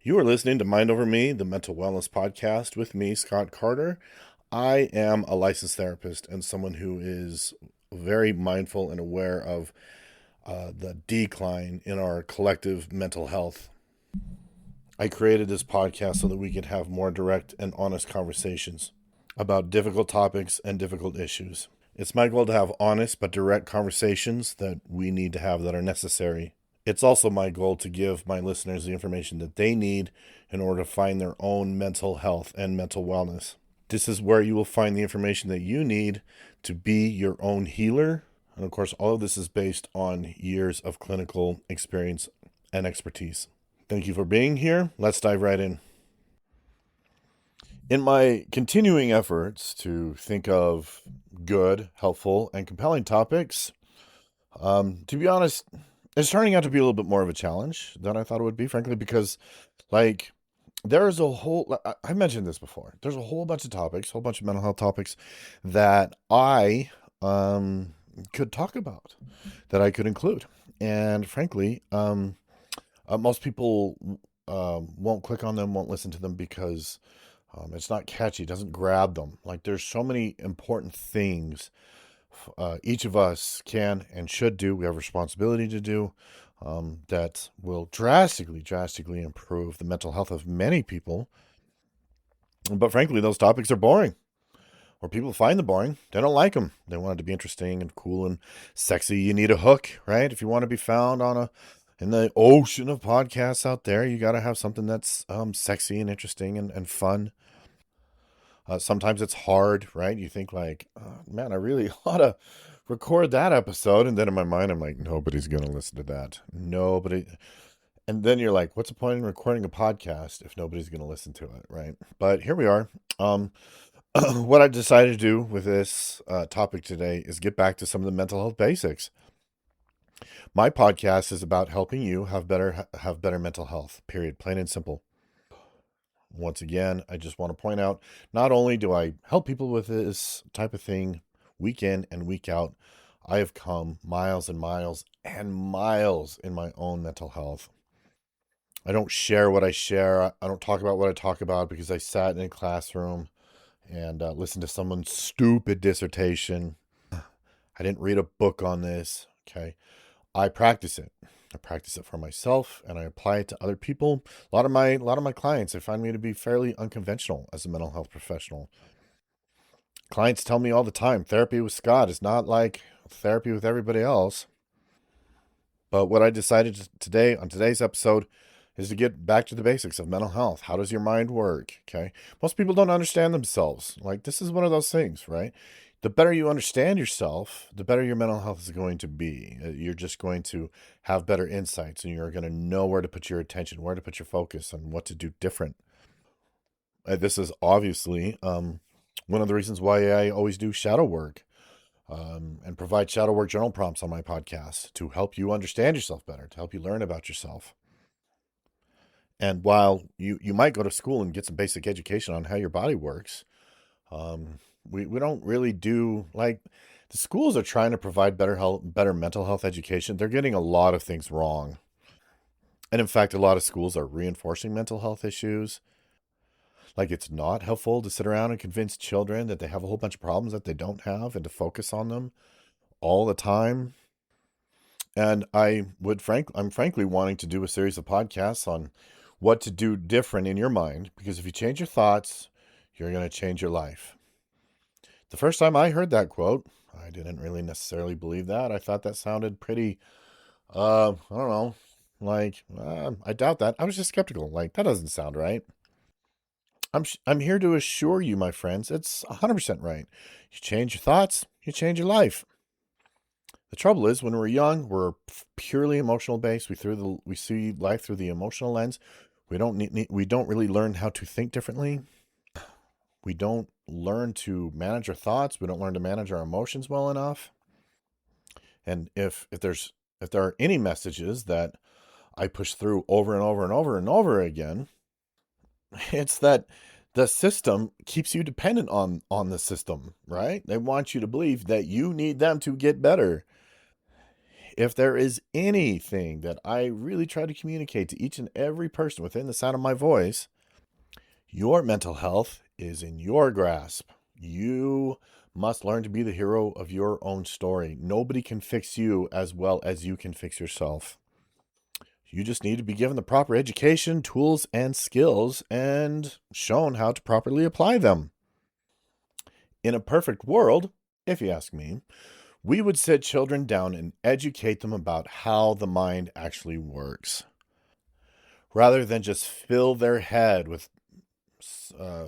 You are listening to Mind Over Me, the mental wellness podcast with me, Scott Carter. I am a licensed therapist and someone who is very mindful and aware of the decline in our collective mental health. I created this podcast so that we could have more direct and honest conversations about difficult topics and difficult issues. It's my goal to have honest but direct conversations that we need to have that are necessary. It's also my goal to give my listeners the information that they need in order to find their own mental health and mental wellness. This is where you will find the information that you need to be your own healer. And of course, all of this is based on years of clinical experience and expertise. Thank you for being here. Let's dive right in. In my continuing efforts to think of good, helpful, and compelling topics, to be honest, it's turning out to be a little bit more of a challenge than I thought it would be, frankly, because, like, there's a whole, I mentioned this before, there's a whole bunch of topics, a whole bunch of mental health topics that I could talk about, that I could include. And frankly, most people won't click on them, won't listen to them because it's not catchy, it doesn't grab them. Like, there's so many important things each of us can and should do. We have a responsibility to do that will drastically improve the mental health of many people. But frankly, those topics are boring, or people find them boring. They don't like them. They want it to be interesting and cool and sexy. You need a hook, right? If you want to be found in the ocean of podcasts out there, you got to have something that's sexy and interesting and fun. Sometimes it's hard, right? You think like, oh, man, I really ought to record that episode. And then in my mind, I'm like, nobody's going to listen to that. Nobody. And then you're like, what's the point in recording a podcast if nobody's going to listen to it, right? But here we are. What I decided to do with this topic today is get back to some of the mental health basics. My podcast is about helping you have better mental health, period, plain and simple. Once again, I just want to point out, not only do I help people with this type of thing week in and week out, I have come miles and miles and miles in my own mental health. I don't share what I share. I don't talk about what I talk about because I sat in a classroom and listened to someone's stupid dissertation. I didn't read a book on this. Okay. I practice it. I practice it for myself and I apply it to other people. A lot of my clients, they find me to be fairly unconventional as a mental health professional. Clients tell me all the time, therapy with Scott is not like therapy with everybody else. But what I decided today on today's episode is to get back to the basics of mental health. How does your mind work? Okay. Most people don't understand themselves. Like, this is one of those things, right? The better you understand yourself, the better your mental health is going to be. You're just going to have better insights and you're going to know where to put your attention, where to put your focus, and what to do different. This is obviously one of the reasons why I always do shadow work and provide shadow work journal prompts on my podcast to help you understand yourself better, to help you learn about yourself. And while you might go to school and get some basic education on how your body works, we don't really do, like, the schools are trying to provide better mental health education. They're getting a lot of things wrong. And in fact, a lot of schools are reinforcing mental health issues. Like, it's not helpful to sit around and convince children that they have a whole bunch of problems that they don't have and to focus on them all the time. And I'm frankly wanting to do a series of podcasts on what to do different in your mind, because if you change your thoughts, you're going to change your life. The first time I heard that quote, I didn't really necessarily believe that. I thought that sounded pretty, I don't know, like, I doubt that. I was just skeptical. Like, that doesn't sound right. I'm here to assure you, my friends, it's 100% right. You change your thoughts, you change your life. The trouble is, when we're young, we're purely emotional based. We see life through the emotional lens. We don't really learn how to think differently. We don't learn to manage our thoughts. We don't learn to manage our emotions well enough. And if there are any messages that I push through over and over and over and over again, it's that the system keeps you dependent on the system, right? They want you to believe that you need them to get better. if there is anything that I really try to communicate to each and every person within the sound of my voice, your mental health is in your grasp. You must learn to be the hero of your own story. Nobody can fix you as well as you can fix yourself. You just need to be given the proper education, tools, and skills and shown how to properly apply them. In a perfect world, if you ask me, we would sit children down and educate them about how the mind actually works, rather than just fill their head with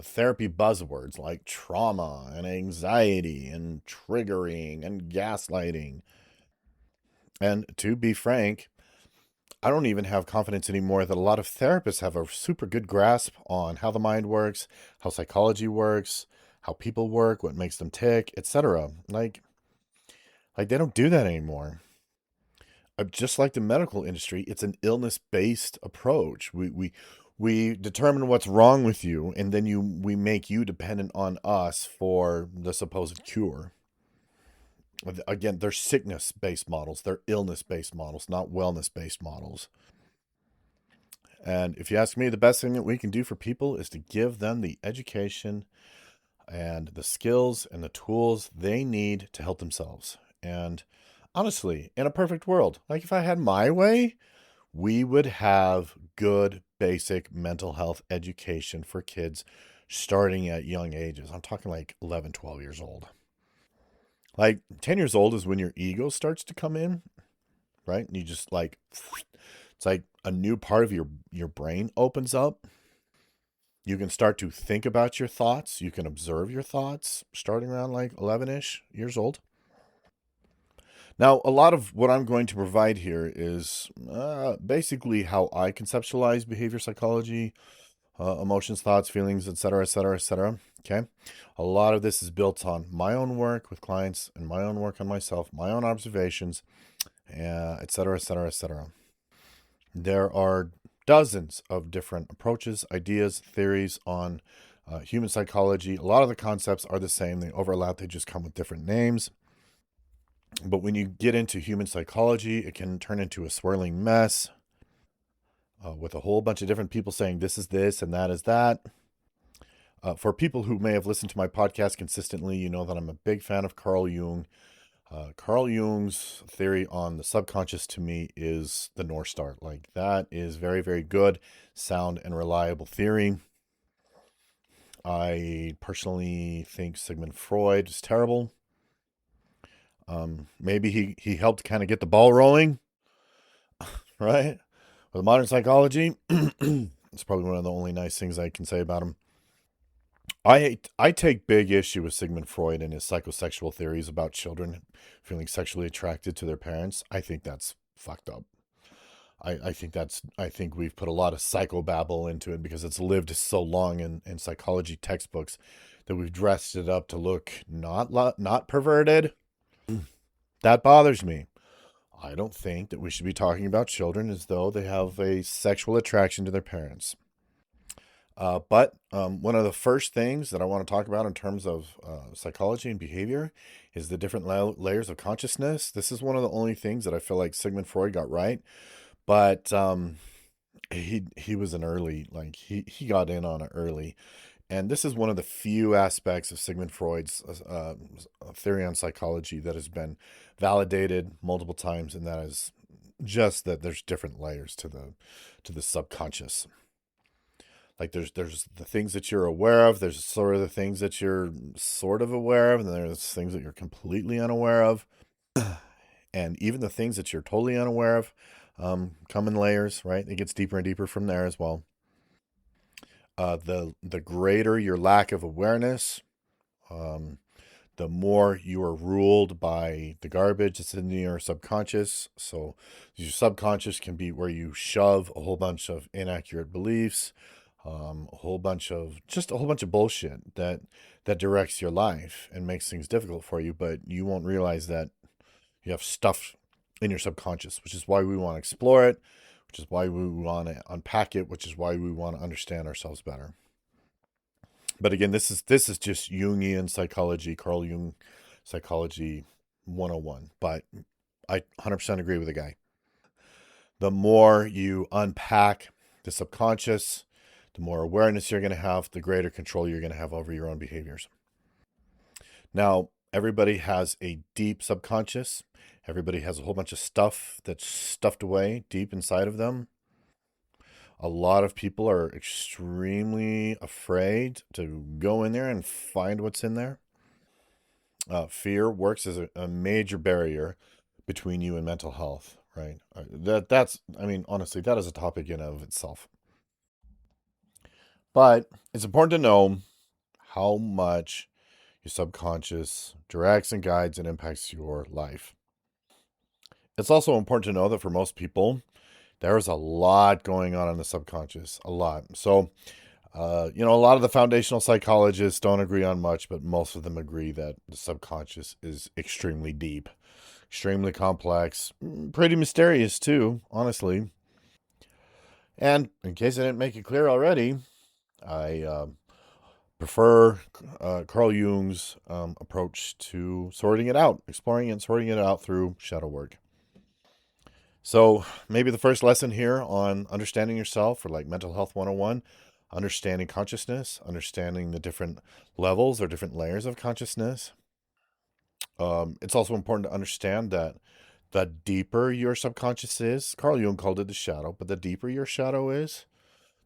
therapy buzzwords like trauma and anxiety and triggering and gaslighting. And to be frank, I don't even have confidence anymore that a lot of therapists have a super good grasp on how the mind works, how psychology works, how people work, what makes them tick, etc. Like they don't do that anymore. Just like the medical industry, it's an illness-based approach. We determine what's wrong with you, and then we make you dependent on us for the supposed cure. Again, they're sickness-based models. They're illness-based models, not wellness-based models. And if you ask me, the best thing that we can do for people is to give them the education and the skills and the tools they need to help themselves. And honestly, in a perfect world, like if I had my way, we would have good basic mental health education for kids starting at young ages. I'm talking like 11, 12 years old. Like 10 years old is when your ego starts to come in, right? And you just like, it's like a new part of your brain opens up. You can start to think about your thoughts. You can observe your thoughts starting around like 11-ish years old. Now, a lot of what I'm going to provide here is basically how I conceptualize behavior psychology, emotions, thoughts, feelings, etc., etc., etc. Okay. A lot of this is built on my own work with clients and my own work on myself, my own observations, etc., etc., etc. There are dozens of different approaches, ideas, theories on human psychology. A lot of the concepts are the same. They overlap. They just come with different names. But when you get into human psychology, it can turn into a swirling mess with a whole bunch of different people saying this is this and that is that. For people who may have listened to my podcast consistently, you know that I'm a big fan of Carl Jung. Carl Jung's theory on the subconscious to me is the North Star. Like that is very, very good, sound, and reliable theory. I personally think Sigmund Freud is terrible. Maybe he helped kind of get the ball rolling, right? With modern psychology, it's probably one of the only nice things I can say about him. I take big issue with Sigmund Freud and his psychosexual theories about children feeling sexually attracted to their parents. I think that's fucked up. I think we've put a lot of psychobabble into it because it's lived so long in psychology textbooks that we've dressed it up to look not perverted. That bothers me. I don't think that we should be talking about children as though they have a sexual attraction to their parents. But one of the first things that I want to talk about in terms of psychology and behavior is the different layers of consciousness. This is one of the only things that I feel like Sigmund Freud got right, but he was an early, like he got in on it early. And this is one of the few aspects of Sigmund Freud's theory on psychology that has been validated multiple times, and that is just that there's different layers to the subconscious. Like there's the things that you're aware of, there's sort of the things that you're sort of aware of, and then there's things that you're completely unaware of. And even the things that you're totally unaware of come in layers, right? It gets deeper and deeper from there as well. The greater your lack of awareness, the more you are ruled by the garbage that's in your subconscious. So your subconscious can be where you shove a whole bunch of inaccurate beliefs, a whole bunch of bullshit that directs your life and makes things difficult for you, but you won't realize that you have stuff in your subconscious, which is why we want to explore it, which is why we want to unpack it, which is why we want to understand ourselves better. But again, this is just Jungian psychology, Carl Jung psychology 101. But I 100% agree with the guy. The more you unpack the subconscious, the more awareness you're going to have, the greater control you're going to have over your own behaviors. Now, everybody has a deep subconscious. Everybody has a whole bunch of stuff that's stuffed away deep inside of them. A lot of people are extremely afraid to go in there and find what's in there. Fear works as a major barrier between you and mental health, right? I mean, honestly, that is a topic in and of itself. But it's important to know how much your subconscious directs and guides and impacts your life. It's also important to know that for most people, there's a lot going on in the subconscious, a lot. So, a lot of the foundational psychologists don't agree on much, but most of them agree that the subconscious is extremely deep, extremely complex, pretty mysterious too, honestly. And in case I didn't make it clear already, I prefer Carl Jung's approach to sorting it out, exploring and sorting it out through shadow work. So maybe the first lesson here on understanding yourself, or like Mental Health 101, understanding consciousness, understanding the different levels or different layers of consciousness. It's also important to understand that the deeper your subconscious is, Carl Jung called it the shadow, but the deeper your shadow is,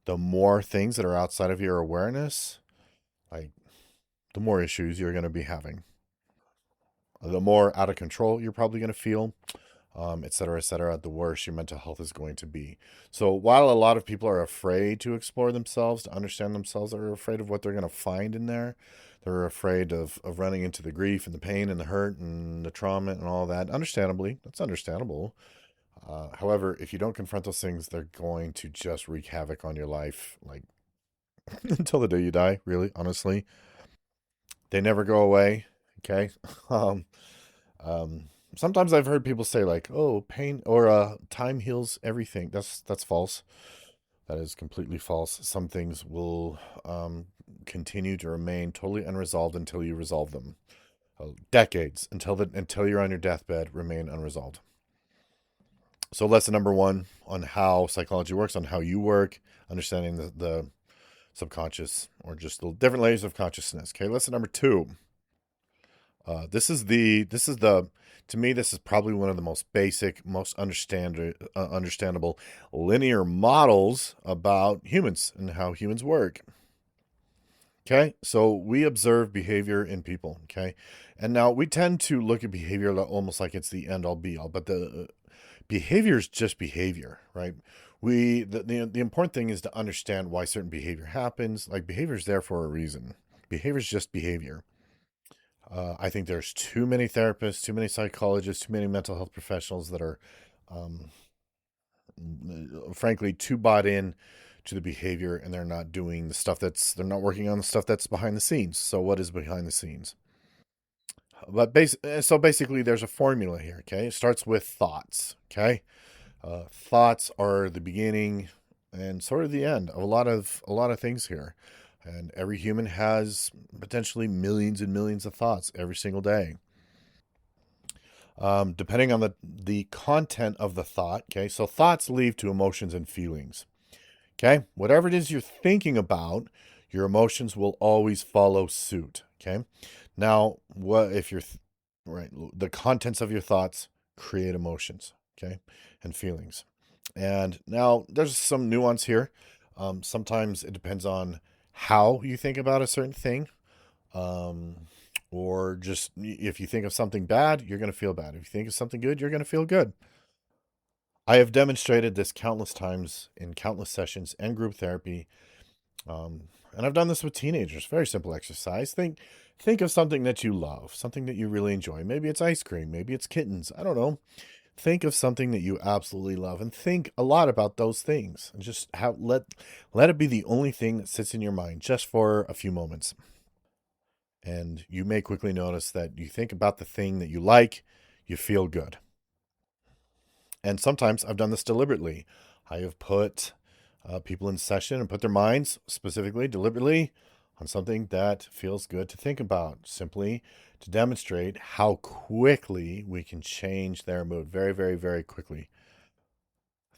the more things that are outside of your awareness, like the more issues you're going to be having. The more out of control you're probably going to feel, et cetera, the worse your mental health is going to be. So while a lot of people are afraid to explore themselves, to understand themselves, they're afraid of what they're going to find in there. They're afraid of running into the grief and the pain and the hurt and the trauma and all that. Understandably, that's understandable. However, if you don't confront those things, they're going to just wreak havoc on your life, like until the day you die, really, honestly. They never go away. Okay. um, um, Sometimes I've heard people say like, "Oh, pain or time heals everything." That's false. That is completely false. Some things will continue to remain totally unresolved until you resolve them. Decades until you're on your deathbed remain unresolved. So lesson number one on how psychology works, on how you work, understanding the subconscious or just the different layers of consciousness. Okay, lesson number two. This is the to me this is probably one of the most basic, most understandable linear models about humans and how humans work. Okay, so we observe behavior in people. Okay, and now we tend to look at behavior almost like it's the end all be all, but the behavior is just behavior, right? The important thing is to understand why certain behavior happens. Like behavior is there for a reason. Behavior is just behavior. I think there's too many therapists, too many psychologists, too many mental health professionals that are, um, frankly, too bought in to the behavior, and they're not doing the stuff they're not working on the stuff that's behind the scenes. So, what is behind the scenes? So basically, there's a formula here. Okay, it starts with thoughts. Okay, thoughts are the beginning and sort of the end of a lot of things here. And every human has potentially millions and millions of thoughts every single day. Depending on the content of the thought. Okay, so thoughts lead to emotions and feelings. Okay, whatever it is you're thinking about, your emotions will always follow suit. Okay, now what if you're right? The contents of your thoughts create emotions. Okay, and feelings. And now there's some nuance here. Sometimes it depends on how you think about a certain thing. Um, or just if you think of something bad, you're going to feel bad. If you think of something good, you're going to feel good. I have demonstrated this countless times in countless sessions and group therapy. And I've done this with teenagers. Very simple exercise. Think of something that you love, something that you really enjoy. Maybe it's ice cream, maybe it's kittens. I don't know. Think of something that you absolutely love and think a lot about those things. And just let it be the only thing that sits in your mind just for a few moments. And you may quickly notice that you think about the thing that you like, you feel good. And sometimes I've done this deliberately. I have put people in session and put their minds specifically, deliberately, on something that feels good to think about, simply to demonstrate how quickly we can change their mood. Very, very, very quickly.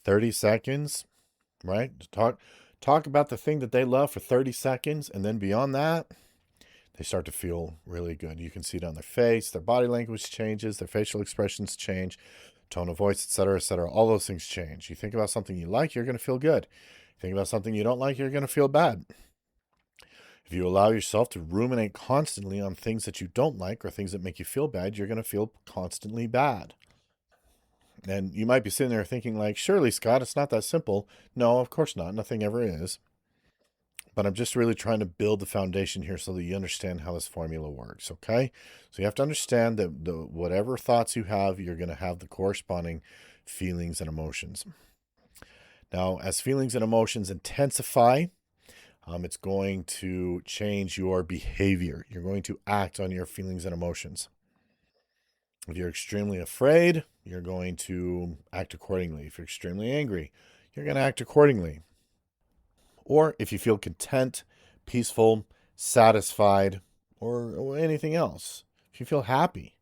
30 seconds, right? Talk about the thing that they love for 30 seconds, and then beyond that, they start to feel really good. You can see it on their face, their body language changes, their facial expressions change, tone of voice, etc., etc. All those things change. You think about something you like, you're going to feel good. You think about something you don't like, you're going to feel bad. If you allow yourself to ruminate constantly on things that you don't like or things that make you feel bad, you're going to feel constantly bad. And you might be sitting there thinking, like, surely, Scott, it's not that simple. No, of course not. Nothing ever is. But I'm just really trying to build the foundation here so that you understand how this formula works, okay? So you have to understand that whatever thoughts you have, you're going to have the corresponding feelings and emotions. Now, as feelings and emotions intensify, it's going to change your behavior. You're going to act on your feelings and emotions. If you're extremely afraid, you're going to act accordingly. If you're extremely angry, you're going to act accordingly. Or if you feel content, peaceful, satisfied, or anything else, if you feel happy,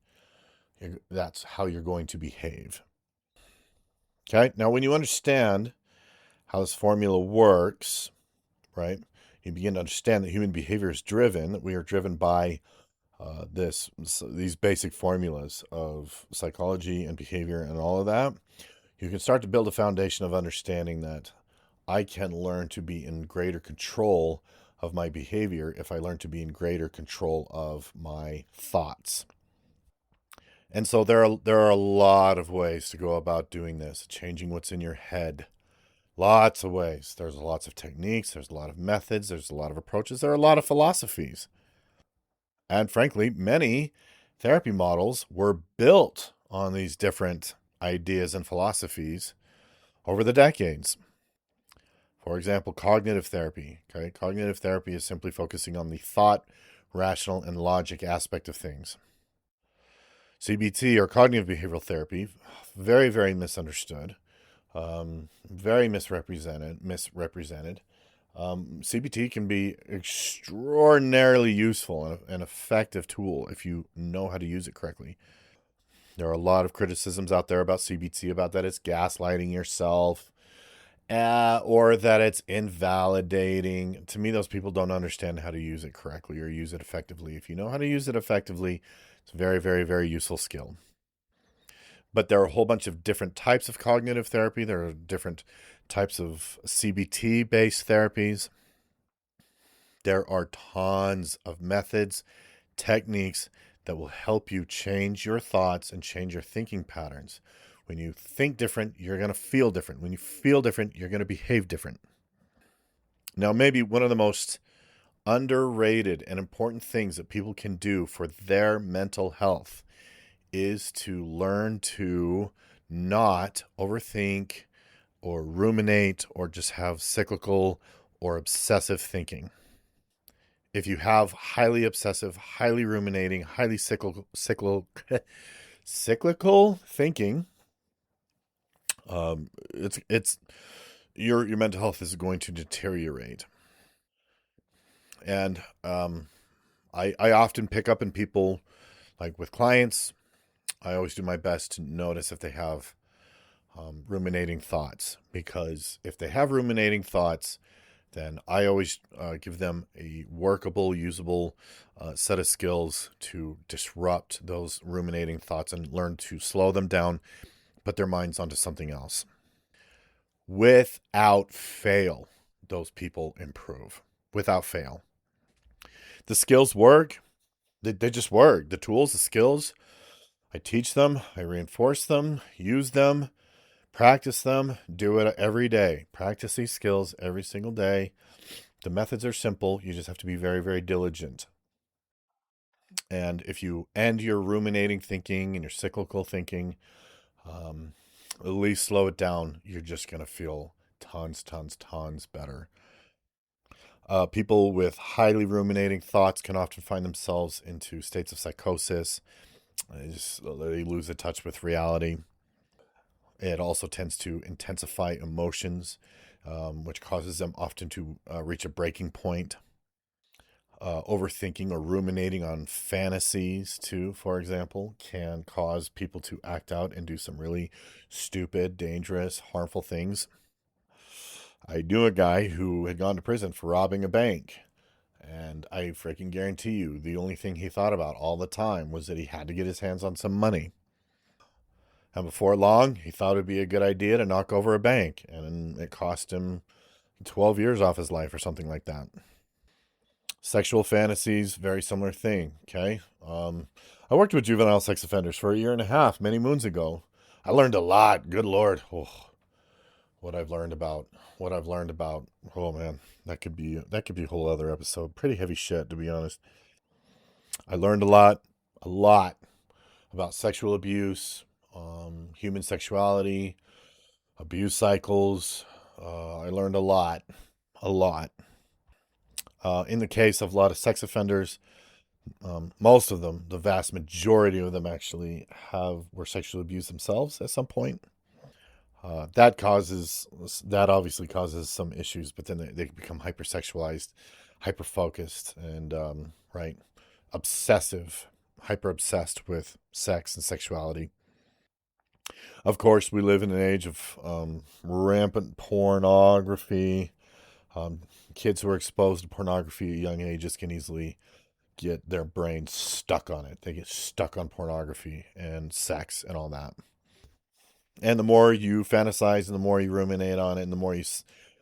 that's how you're going to behave. Okay? Now, when you understand how this formula works, right, you begin to understand that human behavior is driven, that we are driven by these basic formulas of psychology and behavior and all of that. You can start to build a foundation of understanding that I can learn to be in greater control of my behavior if I learn to be in greater control of my thoughts. And so there are a lot of ways to go about doing this, changing what's in your head. Lots of ways. There's lots of techniques, there's a lot of methods, there's a lot of approaches, there are a lot of philosophies. And frankly, many therapy models were built on these different ideas and philosophies over the decades. For example, cognitive therapy. Okay, cognitive therapy is simply focusing on the thought, rational, and logic aspect of things. CBT, or cognitive behavioral therapy, very, very misunderstood, very misrepresented. CBT can be extraordinarily useful and an effective tool if you know how to use it correctly. There are a lot of criticisms out there about CBT, about that it's gaslighting yourself, or that it's invalidating. To me, those people don't understand how to use it correctly or use it effectively. If you know how to use it effectively, it's a very, very, very useful skill. But there are a whole bunch of different types of cognitive therapy. There are different types of CBT-based therapies. There are tons of methods, techniques that will help you change your thoughts and change your thinking patterns. When you think different, you're going to feel different. When you feel different, you're going to behave different. Now, maybe one of the most underrated and important things that people can do for their mental health is to learn to not overthink or ruminate or just have cyclical or obsessive thinking. If you have highly obsessive, highly ruminating, highly cyclical thinking, it's your mental health is going to deteriorate. And I often pick up in people, like with clients, I always do my best to notice if they have ruminating thoughts, because if they have ruminating thoughts, then I always give them a workable, usable set of skills to disrupt those ruminating thoughts and learn to slow them down, put their minds onto something else. Without fail, those people improve. Without fail. The skills work. They just work. The tools, the skills, I teach them, I reinforce them, use them, practice them, do it every day. Practice these skills every single day. The methods are simple. You just have to be very, very diligent. And if you end your ruminating thinking and your cyclical thinking, at least slow it down. You're just going to feel tons better. People with highly ruminating thoughts can often find themselves into states of psychosis. They lose a touch with reality. It also tends to intensify emotions, which causes them often to reach a breaking point. Overthinking or ruminating on fantasies, too, for example, can cause people to act out and do some really stupid, dangerous, harmful things. I knew a guy who had gone to prison for robbing a bank. And I freaking guarantee you, the only thing he thought about all the time was that he had to get his hands on some money. And before long, he thought it'd be a good idea to knock over a bank. And it cost him 12 years off his life or something like that. Sexual fantasies, very similar thing. Okay. I worked with juvenile sex offenders for a year and a half, many moons ago. I learned a lot. Good Lord. Oh, what I've learned about what I've learned about. Oh man, that could be a whole other episode. Pretty heavy shit, to be honest. I learned a lot about sexual abuse, human sexuality, abuse cycles. I learned a lot. In the case of a lot of sex offenders, most of them, the vast majority of them actually were sexually abused themselves at some point. That obviously causes some issues, but then they become hypersexualized, hyper focused, and right, obsessive, hyper obsessed with sex and sexuality. Of course, we live in an age of rampant pornography. Um, Kids who are exposed to pornography at young ages can easily get their brains stuck on it. They get stuck on pornography and sex and all that. And the more you fantasize and the more you ruminate on it and the more you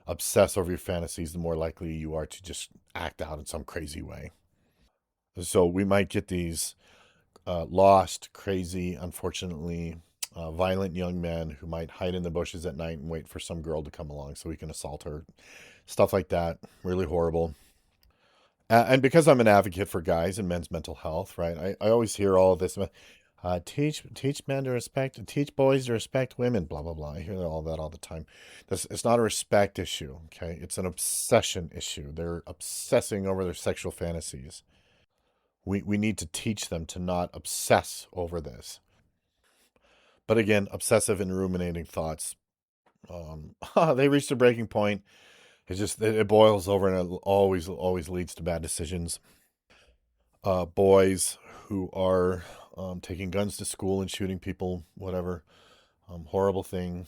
obsess over your fantasies, the more likely you are to just act out in some crazy way. So we might get these lost, crazy, unfortunately, violent young men who might hide in the bushes at night and wait for some girl to come along so we can assault her. Stuff like that. Really horrible. And because I'm an advocate for guys and men's mental health, right? I always hear all of this. Teach men to respect, teach boys to respect women, blah, blah, blah. I hear all that all the time. It's not a respect issue, okay? It's an obsession issue. They're obsessing over their sexual fantasies. We need to teach them to not obsess over this. But again, obsessive and ruminating thoughts, they reach the breaking point. It boils over and it always leads to bad decisions. Boys who are taking guns to school and shooting people, whatever, horrible thing.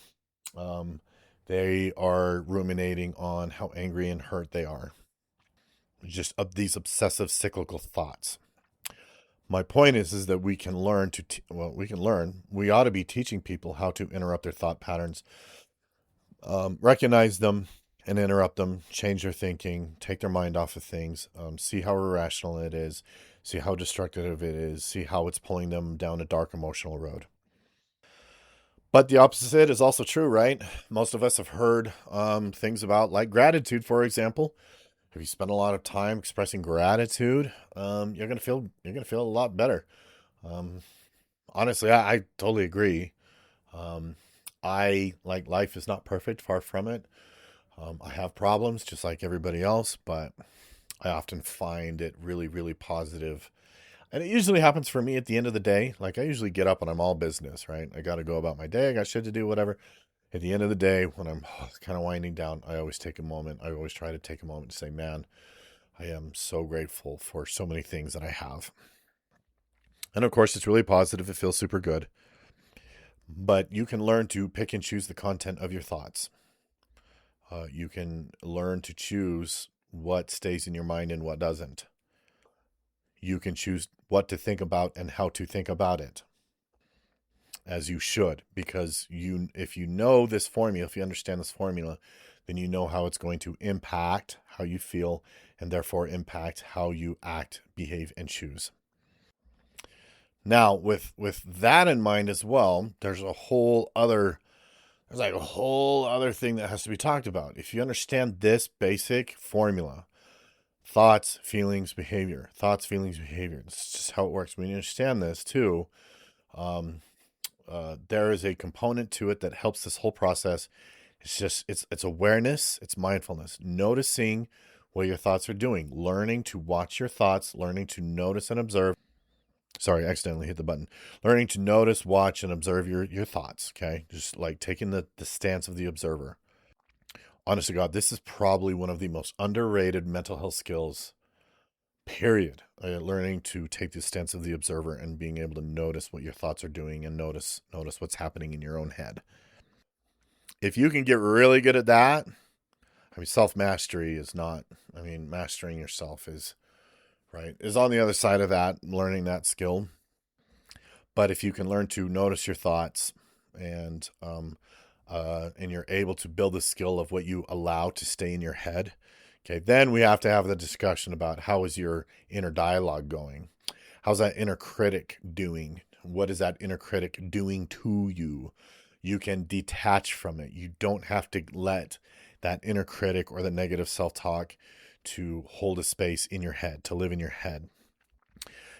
Um, they are ruminating on how angry and hurt they are. Just these obsessive cyclical thoughts. My point is that we can learn we ought to be teaching people how to interrupt their thought patterns, recognize them and interrupt them, change their thinking, take their mind off of things, see how irrational it is, see how destructive it is, see how it's pulling them down a dark emotional road. But the opposite is also true, right? Most of us have heard things about, like, gratitude, for example. If you spend a lot of time expressing gratitude, you're gonna feel a lot better. Um, Honestly, I totally agree. Um, I like life is not perfect, far from it. I have problems just like everybody else, but I often find it really, really positive. And it usually happens for me at the end of the day. Like, I usually get up and I'm all business, right? I got to go about my day. I got shit to do, whatever. At the end of the day, when I'm kind of winding down, I always take a moment. I always try to take a moment to say, man, I am so grateful for so many things that I have. And of course, it's really positive. It feels super good. But you can learn to pick and choose the content of your thoughts. You can learn to choose what stays in your mind and what doesn't. You can choose what to think about and how to think about it, as you should, because if you know this formula, if you understand this formula, then you know how it's going to impact how you feel and therefore impact how you act, behave, and choose. Now, with that in mind as well, there's like a whole other thing that has to be talked about. If you understand this basic formula, thoughts, feelings, behavior, thoughts, feelings, behavior, it's just how it works. When you understand this too, um, there is a component to it that helps this whole process. It's awareness, it's mindfulness, noticing what your thoughts are doing, learning to watch your thoughts, learning to notice and observe. Sorry, I accidentally hit the button. Learning to notice, watch, and observe your thoughts. Okay, just like taking the stance of the observer. Honest to God, this is probably one of the most underrated mental health skills period. Learning to take the stance of the observer and being able to notice what your thoughts are doing and notice what's happening in your own head. If you can get really good at that, I mean, self-mastery is not, I mean, mastering yourself is, right, is on the other side of that, learning that skill. But if you can learn to notice your thoughts and you're able to build the skill of what you allow to stay in your head, okay, then we have to have the discussion about how is your inner dialogue going? How's that inner critic doing? What is that inner critic doing to you? You can detach from it. You don't have to let that inner critic or the negative self-talk to hold a space in your head, to live in your head.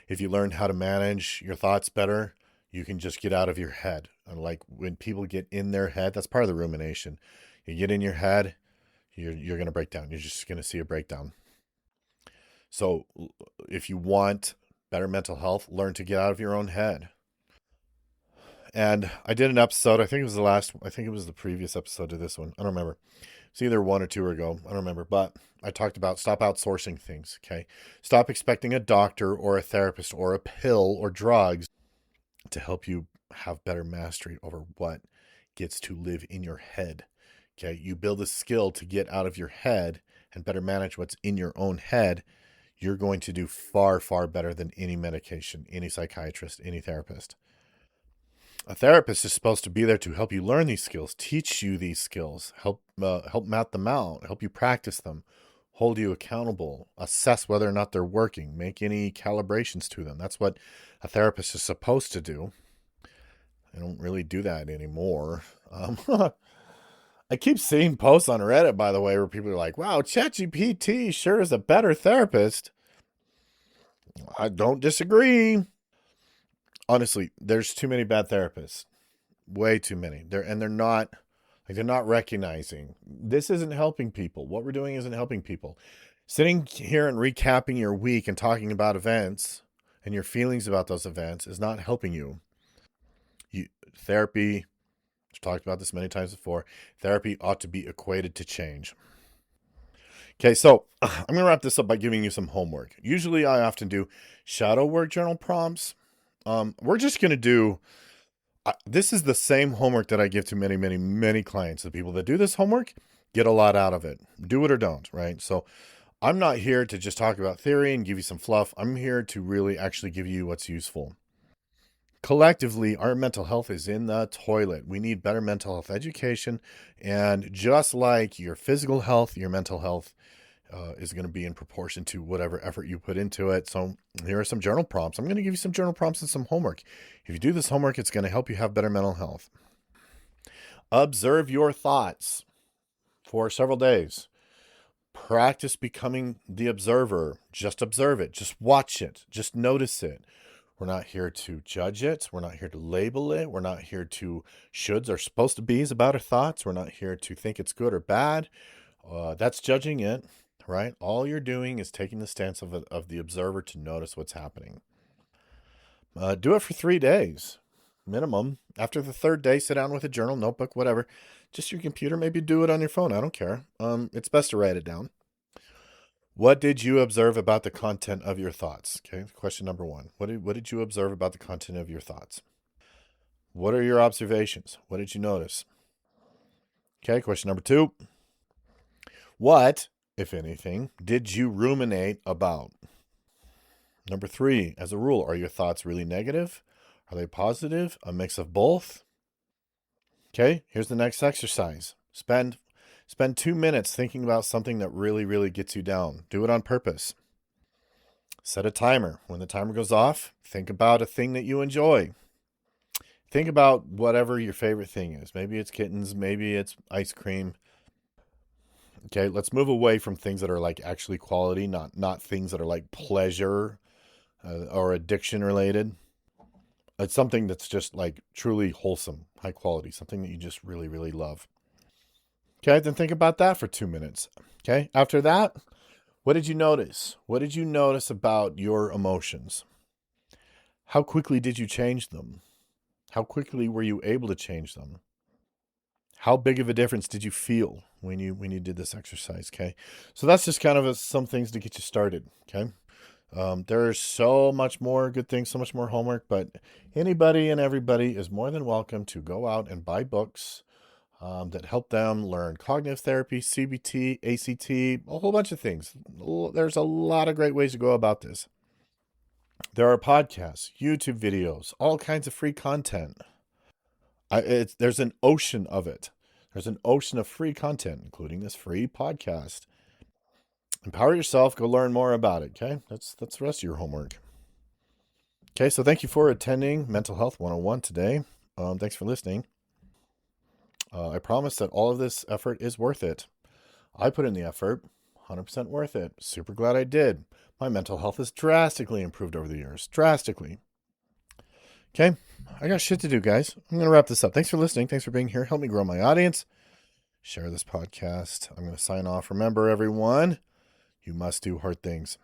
If you learn how to manage your thoughts better, you can just get out of your head. And like when people get in their head, that's part of the rumination. You get in your head, you're going to break down. You're just going to see a breakdown. So if you want better mental health, learn to get out of your own head. And I did an episode, I think it was the previous episode to this one. I don't remember. It's either 1 or 2 ago. I don't remember. But I talked about stop outsourcing things, okay? Stop expecting a doctor or a therapist or a pill or drugs to help you have better mastery over what gets to live in your head, okay? You build a skill to get out of your head and better manage what's in your own head. You're going to do far, far better than any medication, any psychiatrist, any therapist. A therapist is supposed to be there to help you learn these skills, teach you these skills, help map them out, help you practice them, hold you accountable, assess whether or not they're working, make any calibrations to them. That's what a therapist is supposed to do. I don't really do that anymore. I keep seeing posts on Reddit, by the way, where people are like, wow, ChatGPT sure is a better therapist. I don't disagree. Honestly, there's too many bad therapists. Way too many. They're not recognizing this isn't helping people. What we're doing isn't helping people. Sitting here and recapping your week and talking about events and your feelings about those events is not helping you. Therapy, I've talked about this many times before, therapy ought to be equated to change. Okay, so I'm going to wrap this up by giving you some homework. Usually I often do shadow work journal prompts. We're just going to do, this is the same homework that I give to many, many, many clients. The people that do this homework get a lot out of it. Do it or don't, right? So I'm not here to just talk about theory and give you some fluff. I'm here to really actually give you what's useful. Collectively, our mental health is in the toilet. We need better mental health education. And just like your physical health, your mental health is going to be in proportion to whatever effort you put into it. So here are some journal prompts. I'm going to give you some journal prompts and some homework. If you do this homework, it's going to help you have better mental health. Observe your thoughts for several days. Practice becoming the observer. Just observe it. Just watch it. Just notice it. We're not here to judge it. We're not here to label it. We're not here to shoulds or supposed to be's about our thoughts. We're not here to think it's good or bad. That's judging it, right? All you're doing is taking the stance of the observer to notice what's happening. Do it for 3 days, minimum. After the 3rd day, sit down with a journal, notebook, whatever. Just your computer. Maybe do it on your phone. I don't care. It's best to write it down. What did you observe about the content of your thoughts? Okay, question number 1. What did you observe about the content of your thoughts? What are your observations? What did you notice? Okay, question number 2. What, if anything, did you ruminate about? Number 3, as a rule, are your thoughts really negative? Are they positive? A mix of both? Okay, here's the next exercise. Spend 2 minutes thinking about something that really, really gets you down. Do it on purpose. Set a timer. When the timer goes off, think about a thing that you enjoy. Think about whatever your favorite thing is. Maybe it's kittens. Maybe it's ice cream. Okay, let's move away from things that are like actually quality, not things that are like pleasure or addiction related. It's something that's just like truly wholesome, high quality, something that you just really, really love. Okay, then think about that for 2 minutes. Okay, after that, what did you notice? What did you notice about your emotions? How quickly did you change them? How quickly were you able to change them? How big of a difference did you feel when you did this exercise? Okay, so that's just kind of some things to get you started. Okay, There's so much more good things, so much more homework, but anybody and everybody is more than welcome to go out and buy books that help them learn cognitive therapy, CBT, ACT, a whole bunch of things. There's a lot of great ways to go about this. There are podcasts, YouTube videos, all kinds of free content. There's an ocean of it. There's an ocean of free content, including this free podcast. Empower yourself. Go learn more about it. Okay, that's the rest of your homework. Okay, so thank you for attending Mental Health 101 today. Thanks for listening. I promise that all of this effort is worth it. I put in the effort, 100% worth it. Super glad I did. My mental health has drastically improved over the years. Drastically. Okay, I got shit to do, guys. I'm going to wrap this up. Thanks for listening. Thanks for being here. Help me grow my audience. Share this podcast. I'm going to sign off. Remember, everyone, you must do hard things.